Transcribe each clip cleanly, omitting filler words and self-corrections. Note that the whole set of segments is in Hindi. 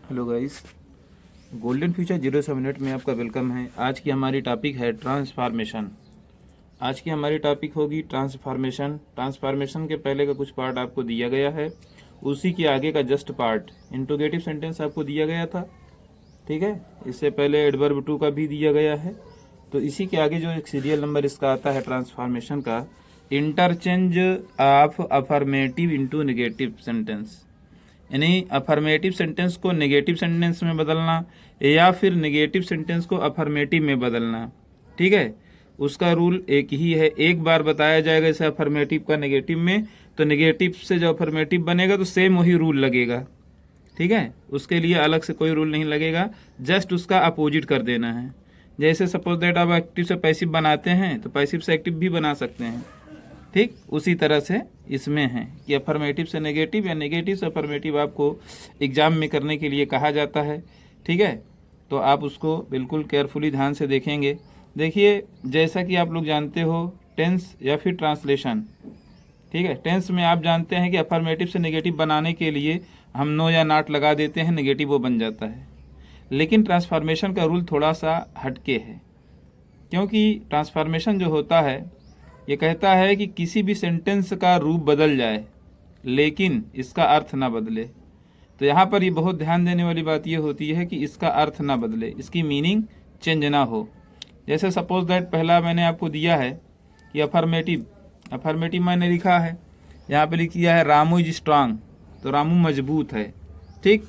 हेलो गाइस, गोल्डन फ्यूचर 07 में आपका वेलकम है। आज की हमारी टॉपिक है ट्रांसफॉर्मेशन। आज की हमारी टॉपिक होगी ट्रांसफॉर्मेशन। ट्रांसफॉर्मेशन के पहले का कुछ पार्ट आपको दिया गया है, उसी के आगे का जस्ट पार्ट इंट्रोगेटिव सेंटेंस आपको दिया गया था, ठीक है। इससे पहले एडवर्ब टू का भी दिया गया है। तो इसी के आगे जो एक सीरियल नंबर इसका आता है ट्रांसफॉर्मेशन का, interchange of affirmative into negative sentence, यानी अफर्मेटिव सेंटेंस को नेगेटिव सेंटेंस में बदलना या फिर नेगेटिव सेंटेंस को अफर्मेटिव में बदलना, ठीक है। उसका रूल एक ही है, एक बार बताया जाएगा जैसे अफर्मेटिव का नेगेटिव में, तो नेगेटिव से जो अफर्मेटिव बनेगा तो सेम वही रूल लगेगा, ठीक है। उसके लिए अलग से कोई रूल नहीं लगेगा, जस्ट उसका अपोजिट कर देना है। जैसे सपोज दैट आप एक्टिव से पैसिव बनाते हैं तो पैसिव से एक्टिव भी बना सकते हैं, ठीक। उसी तरह से इसमें है कि अफर्मेटिव से नेगेटिव या नेगेटिव से अफर्मेटिव आपको एग्जाम में करने के लिए कहा जाता है, ठीक है। तो आप उसको बिल्कुल केयरफुली ध्यान से देखेंगे। देखिए, जैसा कि आप लोग जानते हो टेंस या फिर ट्रांसलेशन, ठीक है। टेंस में आप जानते हैं कि अफर्मेटिव से नेगेटिव बनाने के लिए हम नो या नॉट लगा देते हैं, नेगेटिव वो बन जाता है। लेकिन ट्रांसफॉर्मेशन का रूल थोड़ा सा हटके है, क्योंकि ट्रांसफॉर्मेशन जो होता है ये कहता है कि किसी भी सेंटेंस का रूप बदल जाए लेकिन इसका अर्थ ना बदले। तो यहाँ पर ये बहुत ध्यान देने वाली बात ये होती है कि इसका अर्थ ना बदले, इसकी मीनिंग चेंज ना हो। जैसे सपोज दैट पहला मैंने आपको दिया है कि अफर्मेटिव मैंने लिखा है, यहाँ पे लिख दिया है रामू इज स्ट्रांग, तो रामू मजबूत है, ठीक।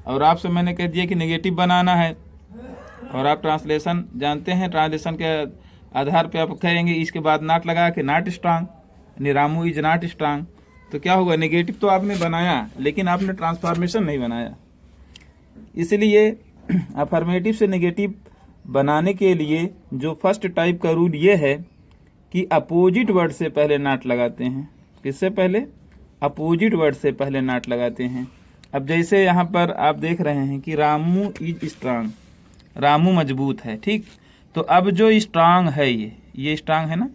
और आपसे मैंने कह दिया कि नेगेटिव बनाना है, और आप ट्रांसलेशन जानते हैं, ट्रांसलेशन के आधार पे आप कहेंगे इसके बाद नॉट लगा के नॉट स्ट्रांग, यानी रामू इज नॉट स्ट्रांग। तो क्या होगा, नेगेटिव तो आपने बनाया लेकिन आपने ट्रांसफॉर्मेशन नहीं बनाया। इसलिए अफर्मेटिव से नेगेटिव बनाने के लिए जो फर्स्ट टाइप का रूल ये है कि अपोजिट वर्ड से पहले नॉट लगाते हैं। किससे पहले? अपोजिट वर्ड से पहले नॉट लगाते हैं। अब जैसे यहाँ पर आप देख रहे हैं कि रामू इज स्ट्रांग, रामू मजबूत है, ठीक। तो अब जो स्ट्रांग है, ये स्ट्रांग है ना,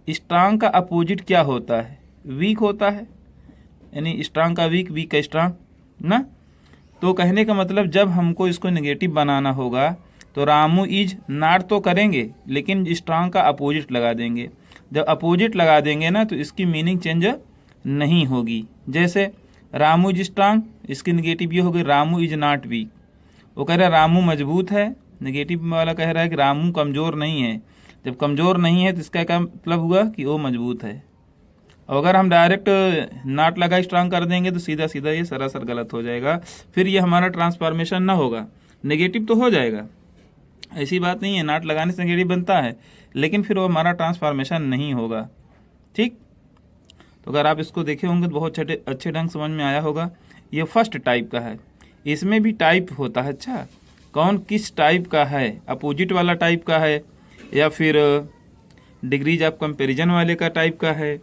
स्ट्रांग का अपोजिट क्या होता है? वीक होता है, यानी स्ट्रांग का वीक, वीक का स्ट्रांग ना। तो कहने का मतलब जब हमको इसको नेगेटिव बनाना होगा तो रामू इज नॉट तो करेंगे लेकिन स्ट्रांग का अपोजिट लगा देंगे। जब अपोजिट लगा देंगे ना तो इसकी मीनिंग चेंज नहीं होगी। जैसे रामू इज स्ट्रांग, इसकी नेगेटिव ये होगी रामू इज नॉट वीक। वो कह रहा है रामू मजबूत है, नेगेटिव वाला कह रहा है कि रामू कमज़ोर नहीं है। जब कमज़ोर नहीं है तो इसका क्या मतलब हुआ कि वो मजबूत है। और अगर हम डायरेक्ट नॉट लगा स्ट्रांग कर देंगे तो सीधा सीधा ये सरासर गलत हो जाएगा, फिर ये हमारा ट्रांसफॉर्मेशन ना होगा। नेगेटिव तो हो जाएगा, ऐसी बात नहीं है, नॉट लगाने से नेगेटिव बनता है, लेकिन फिर वो हमारा ट्रांसफॉर्मेशन नहीं होगा, ठीक। तो अगर आप इसको देखे होंगे तो बहुत अच्छे ढंग समझ में आया होगा। ये फर्स्ट टाइप का है, इसमें भी टाइप होता है। अच्छा, कौन किस टाइप का है? अपोजिट वाला टाइप का है, या फिर डिग्रीज ऑफ कंपैरिजन वाले का टाइप का है,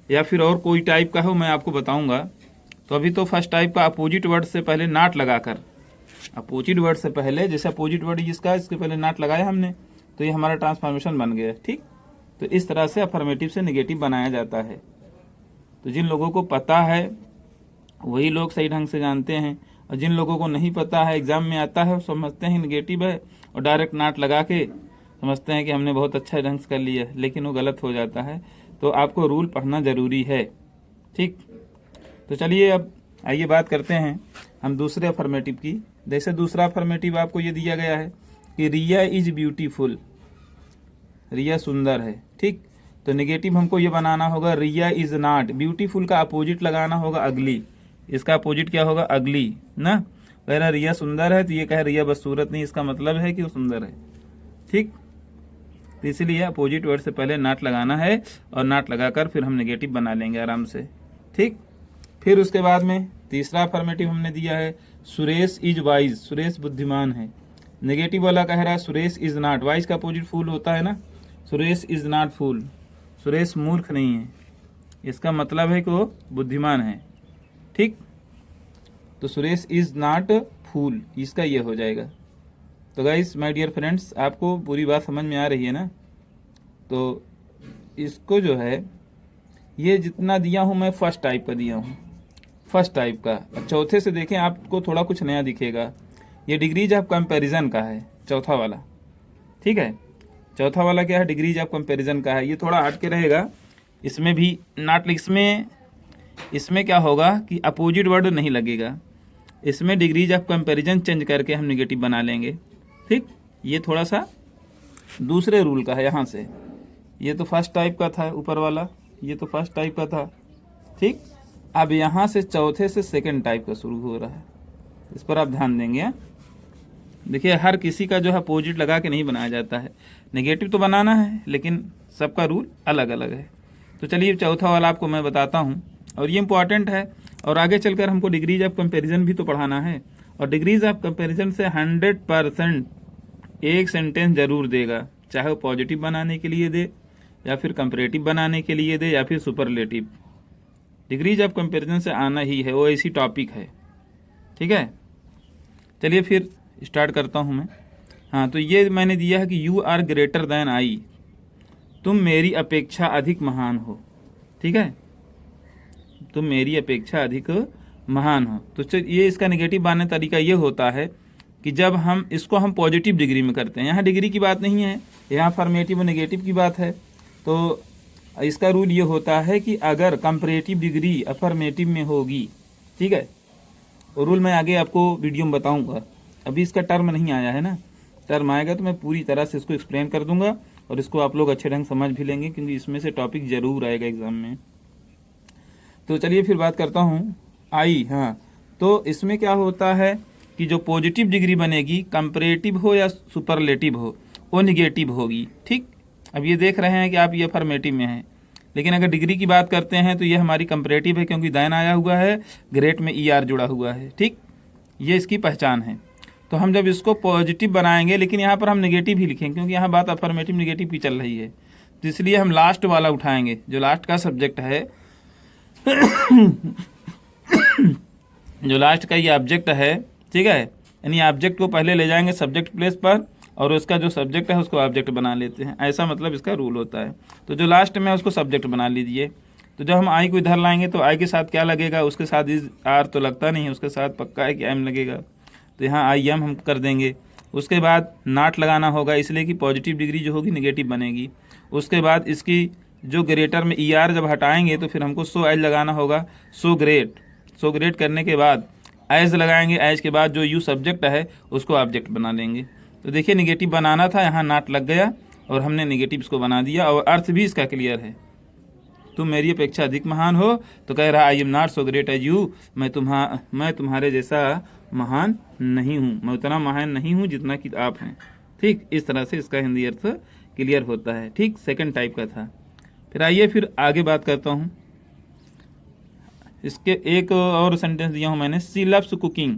या फिर और कोई टाइप का है, मैं आपको बताऊंगा। तो अभी तो फर्स्ट टाइप का अपोजिट वर्ड से पहले नॉट लगाकर, अपोजिट वर्ड से पहले, जैसे अपोजिट वर्ड जिसका इसके पहले नॉट लगाया हमने, तो ये हमारा ट्रांसफॉर्मेशन बन गया, ठीक। तो इस तरह से अफर्मेटिव से नेगेटिव बनाया जाता है। तो जिन लोगों को पता है वही लोग सही ढंग से जानते हैं, और जिन लोगों को नहीं पता है, एग्जाम में आता है, समझते हैं नेगेटिव है और डायरेक्ट नॉट लगा के समझते हैं कि हमने बहुत अच्छा ढंग से कर लिया, लेकिन वो गलत हो जाता है। तो आपको रूल पढ़ना ज़रूरी है, ठीक। तो चलिए अब आइए बात करते हैं हम दूसरे अफर्मेटिव की। जैसे दूसरा अफर्मेटिव आपको ये दिया गया है कि रिया इज ब्यूटीफुल, रिया सुंदर है, ठीक। तो नेगेटिव हमको ये बनाना होगा रिया इज नॉट। ब्यूटीफुल का अपोजिट लगाना होगा अगली, इसका अपोजिट क्या होगा? अगली ना। कह रहा रिया सुंदर है तो ये कह रिया बदसूरत नहीं, इसका मतलब है कि वो सुंदर है, ठीक। तो इसलिए अपोजिट वर्ड से पहले नॉट लगाना है, और नॉट लगाकर फिर हम नेगेटिव बना लेंगे आराम से, ठीक। फिर उसके बाद में तीसरा अफर्मेटिव हमने दिया है सुरेश इज वाइज, सुरेश बुद्धिमान है। नेगेटिव वाला कह रहा है सुरेश इज नॉट, वाइज का अपोजिट फूल होता है ना, सुरेश इज नॉट फूल, सुरेश मूर्ख नहीं है, इसका मतलब है कि वो बुद्धिमान है, ठीक। तो सुरेश इज नॉट फूल, इसका ये हो जाएगा। तो गाइस माय डियर फ्रेंड्स, आपको पूरी बात समझ में आ रही है ना। तो इसको जो है ये जितना दिया हूँ मैं फर्स्ट टाइप का दिया हूँ, फर्स्ट टाइप का। चौथे से देखें आपको थोड़ा कुछ नया दिखेगा। ये डिग्रीज ऑफ कंपैरिजन का है चौथा वाला, ठीक है। चौथा वाला क्या है, डिग्रीज ऑफ कंपैरिजन का है। ये थोड़ा हट के रहेगा, इसमें भी नॉट, इसमें क्या होगा कि अपोजिट वर्ड नहीं लगेगा। इसमें डिग्रीज ऑफ कंपैरिजन चेंज करके हम नेगेटिव बना लेंगे, ठीक। ये थोड़ा सा दूसरे रूल का है यहाँ से। ये तो फर्स्ट टाइप का था ऊपर वाला, ये तो फर्स्ट टाइप का था, ठीक। अब यहाँ से चौथे से सेकंड टाइप का शुरू हो रहा है, इस पर आप ध्यान देंगे। देखिए हर किसी का जो है अपोजिट लगा के नहीं बनाया जाता है, नेगेटिव तो बनाना है लेकिन सबका रूल अलग अलग है। तो चलिए चौथा वाला आपको मैं बताता हूँ, और ये इंपॉर्टेंट है, और आगे चलकर हमको डिग्रीज ऑफ कंपैरिजन भी तो पढ़ाना है। और डिग्रीज ऑफ कंपैरिजन से 100% एक सेंटेंस जरूर देगा, चाहे वो पॉजिटिव बनाने के लिए दे या फिर कंपैरेटिव बनाने के लिए दे या फिर सुपरलेटिव। डिग्रीज ऑफ कंपैरिजन से आना ही है, वो ऐसी टॉपिक है, ठीक है। चलिए फिर स्टार्ट करता हूँ मैं। हाँ, तो ये मैंने दिया है कि you are greater than I, तुम मेरी अपेक्षा अधिक महान हो, ठीक है। तुम मेरी अपेक्षा अधिक महान हो। तो ये इसका नेगेटिव बनाने का तरीका ये होता है कि जब हम इसको हम पॉजिटिव डिग्री में करते हैं, यहाँ डिग्री की बात नहीं है, यहाँ फॉर्मेटिव और नेगेटिव की बात है। तो इसका रूल ये होता है कि अगर कंपैरेटिव डिग्री अफर्मेटिव में होगी, ठीक है, और रूल मैं आगे आपको वीडियो में बताऊंगा, अभी इसका टर्म नहीं आया है ना, टर्म आएगा तो मैं पूरी तरह से इसको एक्सप्लेन कर दूंगा और इसको आप लोग अच्छे ढंग समझ भी लेंगे, क्योंकि इसमें से टॉपिक जरूर आएगा एग्जाम में। तो चलिए फिर बात करता हूँ आई। हाँ, तो इसमें क्या होता है कि जो पॉजिटिव डिग्री बनेगी, कंपैरेटिव हो या सुपरलेटिव हो, वो निगेटिव होगी, ठीक। अब ये देख रहे हैं कि आप ये अफर्मेटिव में हैं, लेकिन अगर डिग्री की बात करते हैं तो ये हमारी कंपैरेटिव है, क्योंकि देन आया हुआ है, ग्रेट में ER जुड़ा हुआ है, ठीक। ये इसकी पहचान है। तो हम जब इसको पॉजिटिव बनाएंगे, लेकिन यहाँ पर हम नेगेटिव ही लिखेंगे, क्योंकि यहाँ बात अफर्मेटिव नेगेटिव की चल रही है, तो इसलिए हम लास्ट वाला उठाएंगे, जो लास्ट का सब्जेक्ट है जो लास्ट का ये ऑब्जेक्ट है, ठीक है। यानी ऑब्जेक्ट को पहले ले जाएंगे सब्जेक्ट प्लेस पर, और उसका जो सब्जेक्ट है उसको ऑब्जेक्ट बना लेते हैं, ऐसा मतलब इसका रूल होता है। तो जो लास्ट में है उसको सब्जेक्ट बना लीजिए। तो जब हम आई को इधर लाएंगे तो आई के साथ क्या लगेगा, उसके साथ इज आर तो लगता नहीं है, उसके साथ पक्का है कि एम लगेगा, तो यहाँ आई एम हम कर देंगे। उसके बाद नॉट लगाना होगा, इसलिए कि पॉजिटिव डिग्री जो होगी नेगेटिव बनेगी। उसके बाद इसकी जो ग्रेटर में ER जब हटाएंगे तो फिर हमको सो एज लगाना होगा, सो ग्रेट करने के बाद एज लगाएंगे, एज के बाद जो यू सब्जेक्ट है उसको ऑब्जेक्ट बना लेंगे। तो देखिए नेगेटिव बनाना था, यहाँ नॉट लग गया और हमने नेगेटिव इसको बना दिया, और अर्थ भी इसका क्लियर है। तुम मेरी अपेक्षा अधिक महान हो, तो कह रहा I am not so great as you, मैं तुम्हारे जैसा महान नहीं हूँ, मैं उतना महान नहीं हूँ जितना कि आप हैं, ठीक। इस तरह से इसका हिंदी अर्थ क्लियर होता है, ठीक। सेकंड टाइप का था। फिर आइए फिर आगे बात करता हूँ। इसके एक और सेंटेंस दिया हूँ मैंने, सी लव्स कुकिंग।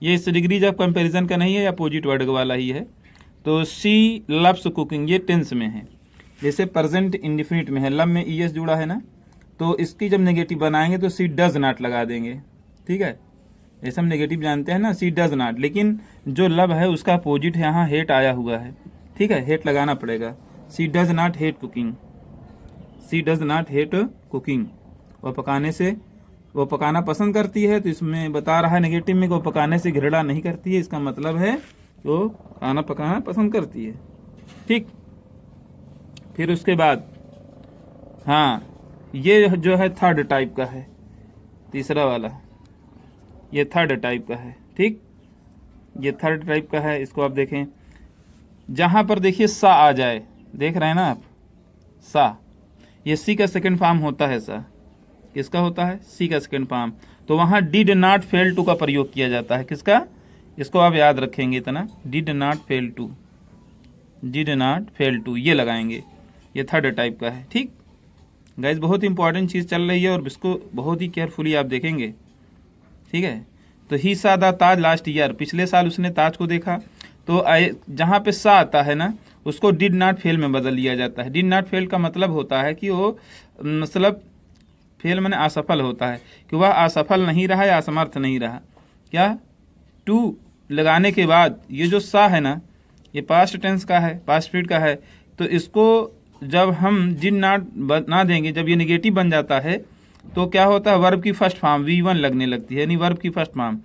ये इस डिग्रीज ऑफ कंपैरिजन का नहीं है, अपोजिट वर्ड वाला ही है। तो सी लव्स कुकिंग ये टेंस में है, जैसे प्रेजेंट इंडिफिनिट में है, लव में ES जुड़ा है ना, तो इसकी जब नेगेटिव बनाएंगे तो सी डज नॉट लगा देंगे, ठीक है। जैसे हम नेगेटिव जानते हैं ना, सी डज नॉट, लेकिन जो लव है उसका अपोजिट यहाँ हेट आया हुआ है, ठीक है, हेट लगाना पड़ेगा। She does not hate cooking, she does not hate cooking. वह पकाना पसंद करती है, तो इसमें बता रहा है नेगेटिव में कि वो पकाने से घृणा नहीं करती है, इसका मतलब है वो खाना पकाना पसंद करती है, ठीक। फिर उसके बाद हाँ, ये जो है थर्ड टाइप का है, तीसरा वाला, ये थर्ड टाइप का है, ठीक। ये थर्ड टाइप का है, इसको आप देखें, जहाँ पर देखिए सा आ जाए, देख रहे हैं ना आप, सा, ये सी का सेकंड फॉर्म होता है। सा किसका होता है, सी का सेकंड फॉर्म। तो वहाँ डिड नॉट फेल टू का प्रयोग किया जाता है, किसका, इसको आप याद रखेंगे इतना, did not fail to, did not fail to ये लगाएंगे, ये थर्ड टाइप का है, ठीक। गाइस बहुत इंपॉर्टेंट चीज़ चल रही है और इसको बहुत ही केयरफुली आप देखेंगे, ठीक है। तो ही सा दा ताज लास्ट ईयर, पिछले साल उसने ताज को देखा, तो जहाँ पे सा आता है ना, उसको डिड नॉट फेल में बदल लिया जाता है। डिड नॉट फेल का मतलब होता है कि वो मतलब फेल माने असफल होता है, कि वह असफल नहीं रहा या असमर्थ नहीं रहा। क्या, टू लगाने के बाद ये जो सा है ना, ये पास्ट टेंस का है, पास्ट पीरियड का है, तो इसको जब हम डिड नॉट बना देंगे, जब ये नेगेटिव बन जाता है तो क्या होता है, वर्ब की फर्स्ट फॉर्म V1 लगने लगती है, यानी वर्ब की फर्स्ट फॉर्म।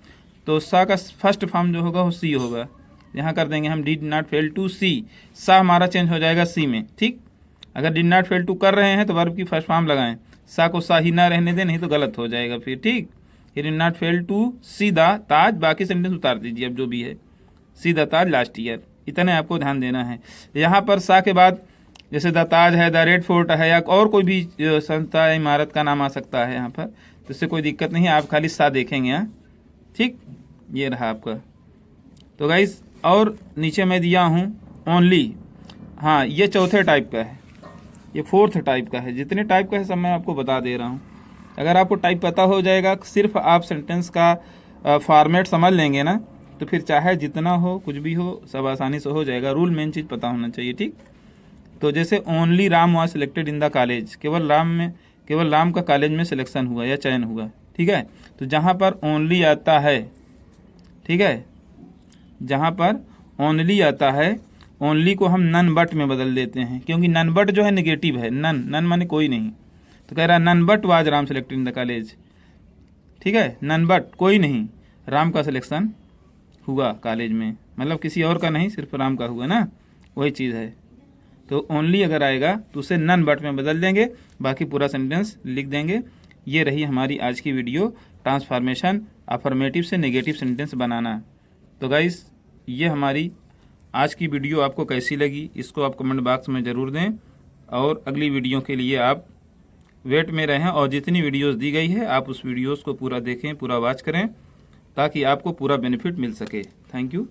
तो सा का फर्स्ट फॉर्म जो होगा वो सी होगा। यहाँ कर देंगे हम डिड नॉट फेल टू सी, सा हमारा चेंज हो जाएगा सी में। ठीक, अगर डिड नॉट फेल टू कर रहे हैं तो वर्ब की फर्स्ट फॉर्म लगाएं, सा को सा ही ना रहने दें, नहीं तो गलत हो जाएगा फिर। ठीक, did not fail to see the Taj, बाकी सेंटेंस उतार दीजिए अब जो भी है, see the Taj last year, इतने आपको ध्यान देना है। यहाँ पर सा के बाद जैसे द ताज है, द रेड फोर्ट है, या और कोई भी संस्था या इमारत का नाम आ सकता है यहाँ पर, तो इससे कोई दिक्कत नहीं है, आप खाली सा देखेंगे। यहाँ ठीक, ये रहा आपका। तो गाइस, और नीचे मैं दिया हूँ ओनली, हाँ ये चौथे टाइप का है, ये फोर्थ टाइप का है। जितने टाइप का है सब मैं आपको बता दे रहा हूँ। अगर आपको टाइप पता हो जाएगा, सिर्फ आप सेंटेंस का फॉर्मेट समझ लेंगे ना, तो फिर चाहे जितना हो कुछ भी हो सब आसानी से हो जाएगा। रूल मेन चीज़ पता होना चाहिए। ठीक, तो जैसे only Ram was selected in the college, केवल राम का कॉलेज में सिलेक्शन हुआ या चयन हुआ। ठीक है, तो जहाँ पर ओनली आता है, ठीक है, जहाँ पर ओनली आता है, ओनली को हम नन बट में बदल देते हैं, क्योंकि नन बट जो है नेगेटिव है, नन माने कोई नहीं। तो कह रहा है none but was Ram selected in the college. ठीक है, नन बट कोई नहीं, राम का सिलेक्शन हुआ कॉलेज में, मतलब किसी और का नहीं, सिर्फ राम का हुआ ना, वही चीज़ है। तो ओनली अगर आएगा तो उसे नन बट में बदल देंगे, बाकी पूरा सेंटेंस लिख देंगे। ये रही हमारी आज की वीडियो, ट्रांसफॉर्मेशन अफर्मेटिव से नेगेटिव सेंटेंस बनाना। तो गाइस, ये हमारी आज की वीडियो आपको कैसी लगी इसको आप कमेंट बॉक्स में ज़रूर दें, और अगली वीडियो के लिए आप वेट में रहें, और जितनी वीडियोस दी गई है आप उस वीडियोस को पूरा देखें, पूरा वॉच करें, ताकि आपको पूरा बेनिफिट मिल सके। Thank you.